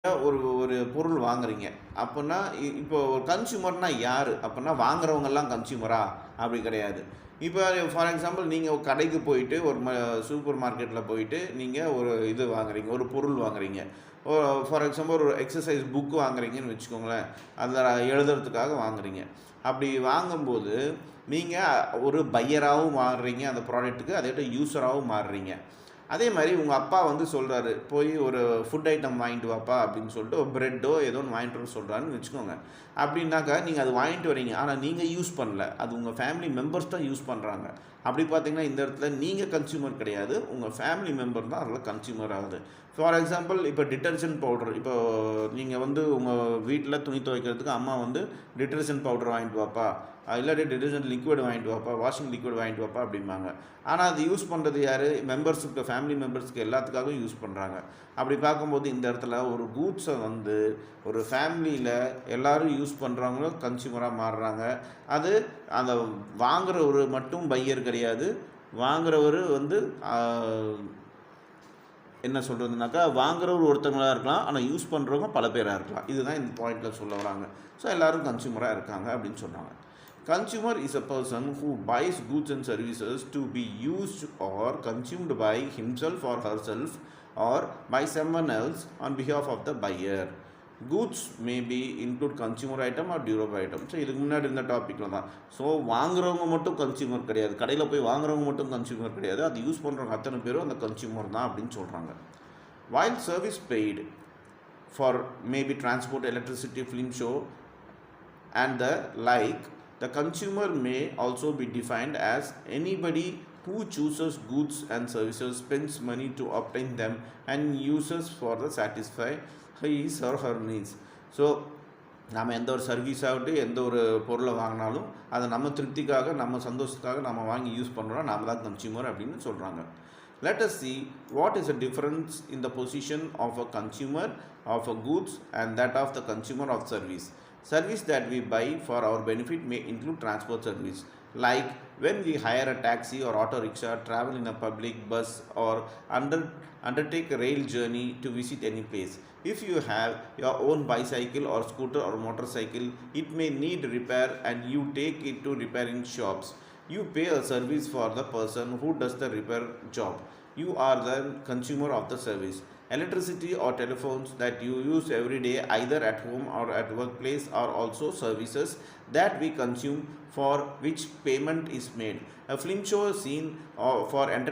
ஒரு ஒரு பொருள் வாங்குறீங்க. அப்பன்னா இப்போ ஒரு கன்சியூமர்னா யாரு? அப்பன்னா வாங்குறவங்கலாம் கன்சியூமரா? அப்படி கிடையாது. இப்போ ஃபார் எக்ஸாம்பிள் நீங்க ஒரு கடைக்கு போயிட்டு ஒரு சூப்பர் மார்க்கெட்ல போயிட்டு நீங்க ஒரு இது வாங்குறீங்க. ஒரு பொருள் வாங்குறீங்க. ஃபார் எக்ஸாம்பிள் ஒரு எக்ஸர்சைஸ் புக் வாங்குறீங்கன்னு வச்சுக்கோங்களேன். அதில எழுதுறதுக்காக வாங்குறீங்க. அப்படி வாங்கும்போது நீங்க ஒரு பையராவும் மாறுறீங்க அந்த ப்ராடக்ட்டுக்கு. அதேட்ட யூசராவும் மாறுறீங்க. அதே மாரி உங்க அப்பா வந்து சொல்றாரு, "போய் ஒரு ஃபுட் ஐட்டம் வாங்கிட்டு வாப்பா" அப்படின்னு சொல்லிட்டு ஒரு பிரெட்டோ ஏதோ ஒண்ணு வாங்கிட்டு வர சொல்றாருன்னு வச்சுக்கோங்க. அப்படின்னாக்கா நீங்க அத வாங்கிட்டு வரீங்க. ஆனா நீங்க யூஸ் பண்ணல. அது உங்க ஃபேமிலி மெம்பர்ஸ் தான் யூஸ் பண்றாங்க. அப்படி பார்த்தீங்கன்னா, இந்த இடத்துல நீங்க கன்சியூமர் கிடையாது. உங்க ஃபேமிலி மெம்பர் தான் அதில கன்சியூமர் ஆகுது. ஃபார் எக்ஸாம்பிள் இப்போ டிட்டர்ஜென்ட் பவுடர் இப்போ நீங்க வந்து உங்க வீட்ல துணி துவைக்கிறதுக்கு அம்மா வந்து டிட்டர்ஜென்ட் பவுடர் வாங்கிட்டு வாப்பா, இல்லாட்டி டிட்டர்ஜென்ட் லிக்விட் வாங்கிட்டு வாப்பா, வாஷிங் லிக்விட் வாங்கிட்டு வாப்பா அப்படிம்பாங்க. ஆனா அது யூஸ் பண்றது யாரு? மெம்பர்ஸுக்கு ஃபேமிலி மெம்பர்ஸ்க்கு எல்லாத்துக்காகவும் யூஸ் பண்றாங்க. அப்படி பார்க்கும்போது இந்த இடத்துல ஒரு கூட்ஸ வந்து ஒரு ஃபேமிலியில எல்லாரும் யூஸ் பண்றவங்களும் கன்சியூமரா மாறுறாங்க. அது அந்த வாங்குறவரு மட்டும் பையர் கிடையாது. வாங்குறவரு வந்து ஆ என்ன சொல்றதுனாக்கா, வாங்குறவரு ஒருத்தங்களா இருக்கலாம். ஆனா யூஸ் பண்றவங்க பல பேரா இருக்கலாம். இதுதான் இந்த பாயிண்ட்ல சொல்ல வராங்க. ஸோ எல்லாரும் கன்சியூமரா இருக்காங்க அப்படின்னு சொன்னாங்க. Consumer is a person who buys goods and services to be used or consumed by himself or herself or by someone else on behalf of the buyer. Goods may be include consumer item or durable item. So இதுக்கு முன்னாடி இருந்த டாப்பிக்கில் தான். So வாங்குறவங்க மட்டும் consumer கிடையாது. கடையில் போய் வாங்குறவங்க மட்டும் கன்சியூமர் கிடையாது. அது யூஸ் பண்ணுறவங்க அத்தனை பேரும் அந்த கன்சியூமர் தான் அப்படின்னு சொல்கிறாங்க. While service paid for maybe transport, electricity, film show and the like, the consumer may also be defined as anybody who chooses goods and services, spends money to obtain them, and uses for the satisfy his or her needs. So நம்ம எந்த ஒரு service ஆகட்டும் எந்த ஒரு பொருளை வாங்கினாலும் அதை நம்ம திருப்திக்காக நம்ம சந்தோஷத்துக்காக நம்ம வாங்கி யூஸ் பண்ணுறோம். நாம தான் கன்சியூமர் அப்படின்னு சொல்கிறாங்க. Let us see what is the difference in the position of a consumer of a goods and that of the consumer of service. Service that we buy for our benefit may include transport service, like when we hire a taxi or auto rickshaw, travel in a public bus, or undertake a rail journey to visit any place. If you have your own bicycle or scooter or motorcycle, it may need repair and you take it to repairing shops. You pay a service for the person who does the repair job. You are the consumer of the service. Electricity or telephones that you use every day either at home or at workplace are also services that we consume for which payment is made. A film show scene for entertainment